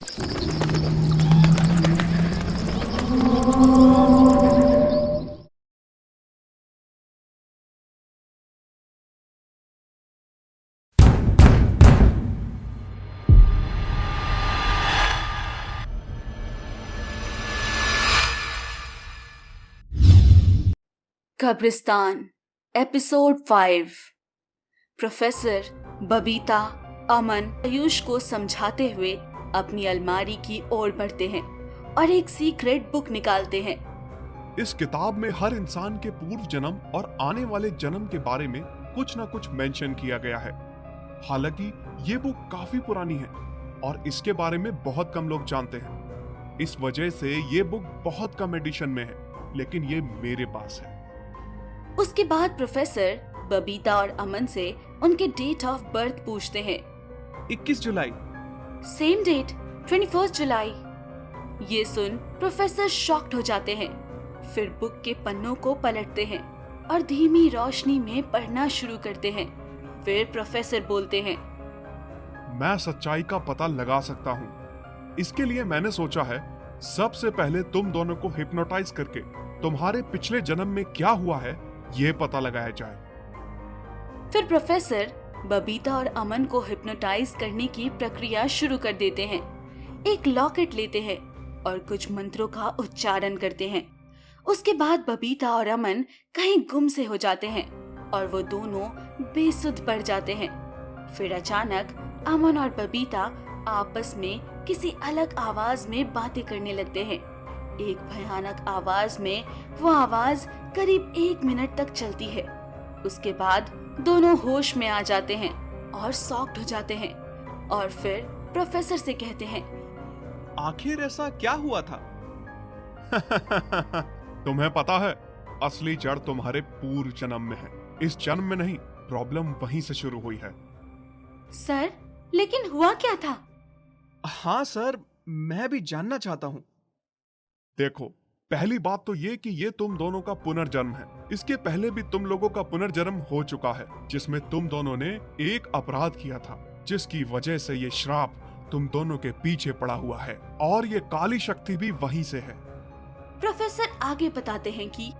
कब्रिस्तान episode 5। Professor Babita अमन आयुष को समझाते हुए अपनी अलमारी की ओर बढ़ते हैं और एक सीक्रेट बुक निकालते हैं। इस किताब में हर इंसान के पूर्व जन्म और आने वाले जन्म के बारे में कुछ न कुछ मेंशन किया गया है। हालांकि ये बुक काफी पुरानी है और इसके बारे में बहुत कम लोग जानते हैं। इस वजह से ये बुक बहुत कम एडिशन में है, लेकिन ये मेरे पास है। उसके बाद प्रोफेसर बबीता और अमन से उनके डेट ऑफ बर्थ पूछते हैं। 21 जुलाई। सेम डेट 21 जुलाई। ये सुन प्रोफेसर शॉक्ड हो जाते हैं। फिर बुक के पन्नों को पलटते हैं और धीमी रोशनी में पढ़ना शुरू करते हैं। फिर प्रोफेसर बोलते हैं, मैं सच्चाई का पता लगा सकता हूँ। इसके लिए मैंने सोचा है सबसे पहले तुम दोनों को हिप्नोटाइज करके तुम्हारे पिछले जन्म में क्या हुआ है ये पता लगाया जाए। फिर प्रोफेसर बबीता और अमन को हिप्नोटाइज करने की प्रक्रिया शुरू कर देते हैं। एक लॉकेट लेते हैं और कुछ मंत्रों का उच्चारण करते हैं। उसके बाद बबीता और अमन कहीं गुम से हो जाते हैं और वो दोनों बेसुध पड़ जाते हैं। फिर अचानक अमन और बबीता आपस में किसी अलग आवाज में बातें करने लगते हैं। एक भयानक आवाज में वो आवाज करीब 1 मिनट तक चलती है। उसके बाद दोनों होश में आ जाते हैं और शॉक्ड हो जाते हैं और फिर प्रोफेसर से कहते हैं, आखिर ऐसा क्या हुआ था? तुम्हें पता है असली जड़ तुम्हारे पूर्व जन्म में है, इस जन्म में नहीं। प्रॉब्लम वहीं से शुरू हुई है। सर, लेकिन हुआ क्या था? हाँ सर, मैं भी जानना चाहता हूँ। देखो, पहली बात तो ये कि ये तुम दोनों का पुनर्जन्म है। इसके पहले भी तुम लोगों का पुनर्जन्म हो चुका है, जिसमें तुम दोनों ने एक अपराध किया था, जिसकी वजह से ये श्राप तुम दोनों के पीछे पड़ा हुआ है और ये काली शक्ति भी वहीं से है। प्रोफेसर आगे बताते हैं कि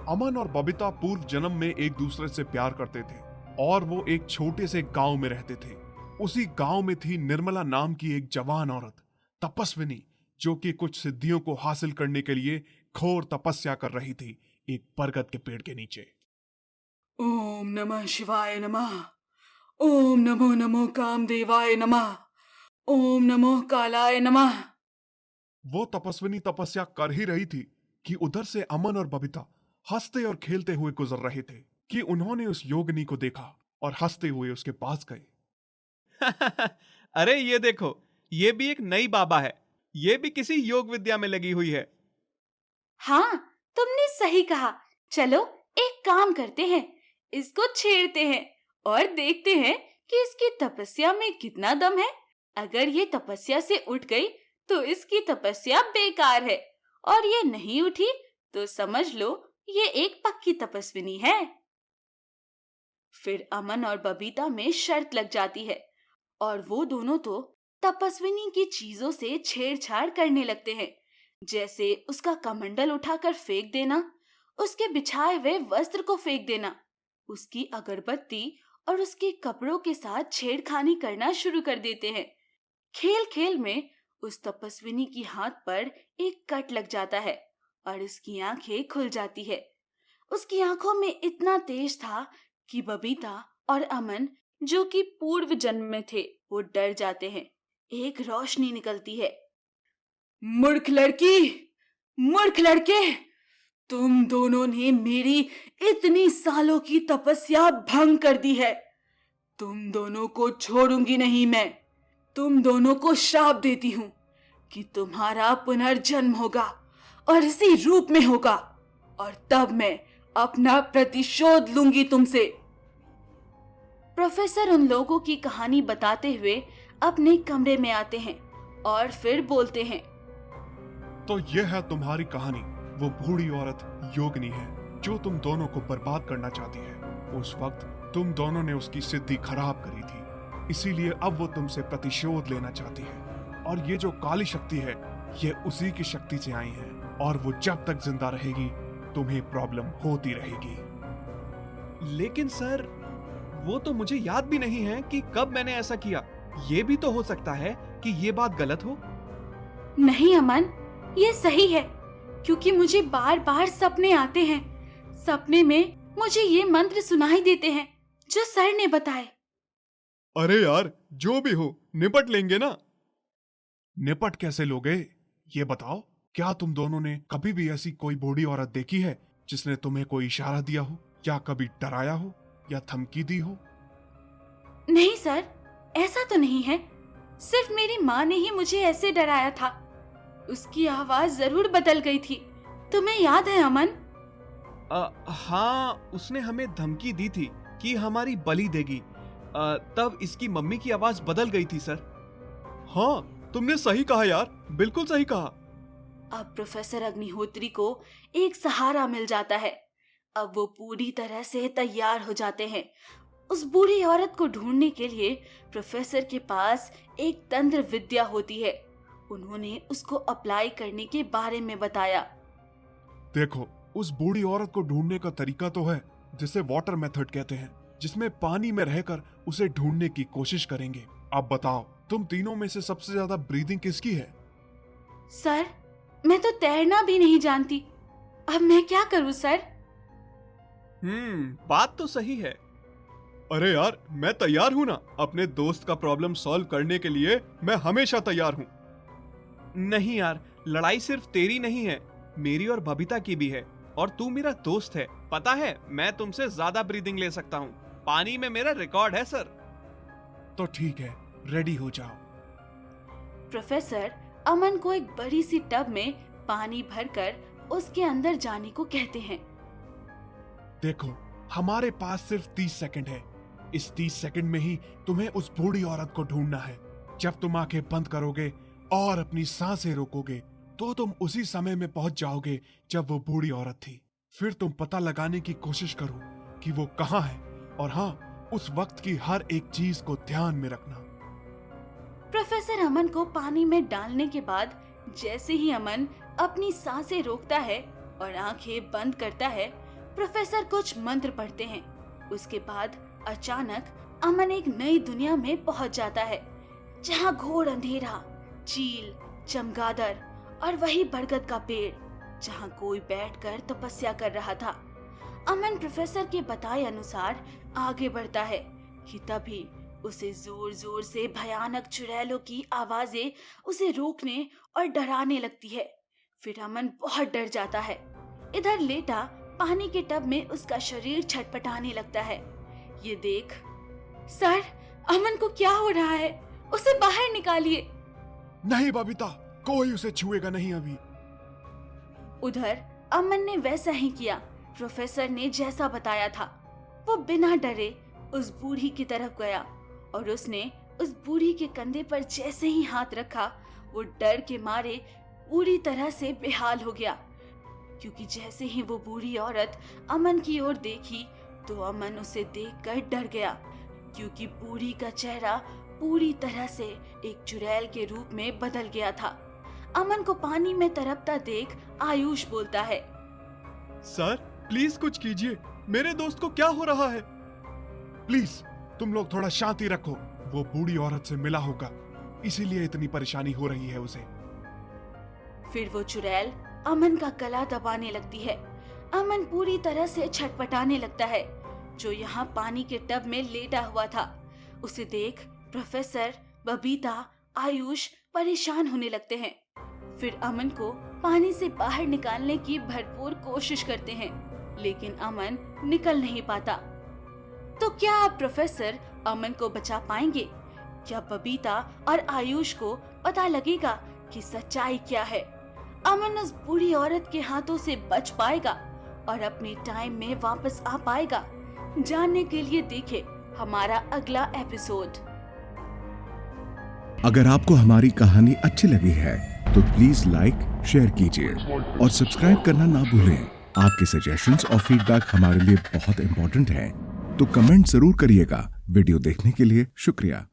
अमन और बबीता पूर्व जन्म में एक दूसरे से प्यार करते थे और वो एक छोटे से गांव में रहते थे। उसी गांव में थी निर्मला नाम की एक जवान औरत, तपस्विनी, जो कि कुछ सिद्धियों को हासिल करने के लिए घोर तपस्या कर रही थी एक बरगद के पेड़ के नीचे। ओम नमः शिवाय नमः, ओम नमो नमो कामदेवाय नमः, ओम नमो कालाय नमः। वो तपस्विनी तपस्या कर ही रही थी कि उधर से अमन और बबीता हंसते और खेलते हुए गुजर रहे थे कि उन्होंने उस योगिनी को देखा और हंसते हुए उसके पास गए। अरे ये देखो, ये भी एक नई बाबा है। ये भी किसी योग विद्या में लगी हुई है। हाँ, तुमने सही कहा। चलो एक काम करते हैं, इसको छेड़ते हैं और देखते हैं कि इसकी तपस्या में कितना दम है। अगर ये तपस्या से उठ गई तो इसकी तपस्या बेकार है, और ये नहीं उठी तो समझ लो ये एक पक्की तपस्विनी है। फिर अमन और बबीता में शर्त लग जाती है और वो दोनों तो तपस्विनी की चीजों से छेड़छाड़ करने लगते हैं, जैसे उसका कमंडल उठाकर फेंक देना, उसके बिछाए हुए वस्त्र को फेंक देना, उसकी अगरबत्ती और उसके कपड़ों के साथ छेड़खानी करना शुरू कर देते हैं। खेल खेल में उस तपस्विनी की हाथ पर एक कट लग जाता है और उसकी आंखें खुल जाती है। उसकी आंखों में इतना तेज था कि बबीता और अमन, जो कि पूर्व जन्म में थे, वो डर जाते हैं। एक रोशनी निकलती है। मूर्ख लड़की, मूर्ख लड़के, तुम दोनों ने मेरी इतनी सालों की तपस्या भंग कर दी है। तुम दोनों को छोड़ूंगी नहीं मैं। तुम दोनों को श्राप देती हूँ कि तुम्हारा पुनर्जन्म होगा और इसी रूप में होगा, और तब मैं अपना प्रतिशोध लूंगी तुमसे। प्रोफेसर उन लोगों की कहानी बताते हुए अपने कमरे में आते हैं और फिर बोलते हैं, तो ये है तुम्हारी कहानी। वो बूढ़ी औरत योगिनी है जो तुम दोनों को बर्बाद करना चाहती है। उस वक्त तुम दोनों ने उसकी सिद्धि खराब करी थी, इसीलिए अब वो तुमसे प्रतिशोध लेना चाहती है और ये जो काली शक्ति है ये उसी की शक्ति से आई है और वो जब तक जिंदा रहेगी तुम्हें प्रॉब्लम होती रहेगी। लेकिन सर, वो तो मुझे याद भी नहीं है कि कब मैंने ऐसा किया। ये भी तो हो सकता है कि ये बात गलत हो। नहीं अमन, ये सही है, क्योंकि मुझे बार बार सपने आते हैं। सपने में मुझे ये मंत्र सुनाई देते हैं जो सर ने बताए। अरे यार, जो भी हो निपट लेंगे ना। निपट कैसे लोगे ये बताओ। क्या तुम दोनों ने कभी भी ऐसी कोई बूढ़ी औरत देखी है जिसने तुम्हें कोई इशारा दिया हो या कभी डराया हो या धमकी दी हो? नहीं सर, ऐसा तो नहीं है। सिर्फ मेरी माँ ने ही मुझे ऐसे डराया था। उसकी आवाज जरूर बदल गई थी। तुम्हें याद है अमन? हाँ, उसने हमें धमकी दी थी कि हमारी बलि देगी। तब इसकी मम्मी की आवाज बदल गई थी सर। हाँ, तुमने सही कहा यार, बिल्कुल सही कहा। अब प्रोफेसर अग्निहोत्री को एक सहारा मिल जाता है। अब वो पूरी तरह से तैयार हो जाते हैं। उस बूढ़ी औरत को ढूंढने के लिए प्रोफेसर के पास एक तंत्र विद्या होती है। उन्होंने उसको अप्लाई करने के बारे में बताया। देखो, उस बूढ़ी औरत को ढूंढने का तरीका तो है जिसे वाटर मेथड कहते हैं, जिसमें पानी में रहकर उसे ढूंढने की कोशिश करेंगे। अब बताओ, तुम तीनों में से सबसे ज्यादा ब्रीदिंग किसकी है? सर, मैं तो तैरना भी नहीं जानती। अब मैं क्या करूं सर? बात तो सही है। अरे यार, मैं तैयार हूं ना। अपने दोस्त का प्रॉब्लम सॉल्व करने के लिए मैं हमेशा तैयार हूं। नहीं यार, लड़ाई सिर्फ तेरी नहीं है, मेरी और बबीता की भी है। और तू मेरा दोस्त है। पता है, मैं तुमसे ज्यादा ब्रीदिंग ले सकता हूँ। पानी में मेरा रिकॉर्ड है सर। तो ठीक है, रेडी हो जाओ। प्रोफेसर अमन को एक बड़ी सी टब में पानी भरकर उसके अंदर जाने को कहते हैं। देखो, हमारे पास सिर्फ 30 सेकंड है। इस 30 सेकंड में ही तुम्हें उस बूढ़ी औरत को ढूंढना है। जब तुम आंखें बंद करोगे और अपनी सांसें रोकोगे तो तुम उसी समय में पहुंच जाओगे जब वो बूढ़ी औरत थी। फिर तुम पता लगाने की कोशिश करो कि वो कहाँ है, और हाँ, उस वक्त की हर एक चीज को ध्यान में रखना। प्रोफेसर अमन को पानी में डालने के बाद जैसे ही अमन अपनी सांसें रोकता है और आंखें बंद करता है, प्रोफेसर कुछ मंत्र पढ़ते हैं। उसके बाद अचानक अमन एक नई दुनिया में पहुंच जाता है, जहां घोर अंधेरा, चील, चमगादड़ और वही बरगद का पेड़ जहां कोई बैठकर तपस्या कर रहा था। अमन प्रोफेसर के बताए अनुसार आगे बढ़ता है कि तभी उसे जोर जोर से भयानक चुड़ैलों की आवाजें उसे रोकने और डराने लगती है। फिर अमन बहुत डर जाता है। इधर लेटा पानी के टब में उसका शरीर छटपटाने लगता है। ये देख, सर, अमन को क्या हो रहा है? उसे बाहर निकालिए। नहीं बबीता, कोई उसे छुएगा नहीं अभी। उधर अमन ने वैसा ही किया। प्रोफेसर ने जैसा बताया था, वो बिना डरे उस बूढ़ी की तरफ गया और उसने उस बूढ़ी के कंधे पर जैसे ही हाथ रखा, वो डर के मारे पूरी तरह से बेहाल हो गया। क्योंकि जैसे ही वो बूढ़ी औरत अमन की ओर देखी तो अमन उसे देखकर डर गया, क्योंकि बूढ़ी का चेहरा पूरी तरह से एक चुड़ैल के रूप में बदल गया था। अमन को पानी में तड़पता देख आयुष बोलता है, सर प्लीज कुछ कीजिए, मेरे दोस्त को क्या हो रहा है? प्लीज तुम लोग थोड़ा शांति रखो। वो बूढ़ी औरत से मिला होगा, इसीलिए इतनी परेशानी हो रही है उसे। फिर वो चुड़ैल अमन का गला दबाने लगती है। अमन पूरी तरह से छटपटाने लगता है, जो यहाँ पानी के टब में लेटा हुआ था। उसे देख प्रोफेसर, बबीता, आयुष परेशान होने लगते हैं। फिर अमन को पानी से बाहर निकालने की भरपूर कोशिश करते हैं, लेकिन अमन निकल नहीं पाता। तो क्या अब प्रोफेसर अमन को बचा पाएंगे? क्या बबीता और आयुष को पता लगेगा कि सच्चाई क्या है? अमन उस बूढ़ी औरत के हाथों से बच पाएगा और अपने टाइम में वापस आ पाएगा? जानने के लिए देखें हमारा अगला एपिसोड। अगर आपको हमारी कहानी अच्छी लगी है तो प्लीज लाइक, शेयर कीजिए और सब्सक्राइब करना ना भूलें। आपके सजेशंस और फीडबैक हमारे लिए बहुत इंपॉर्टेंट है, तो कमेंट जरूर करिएगा। वीडियो देखने के लिए शुक्रिया।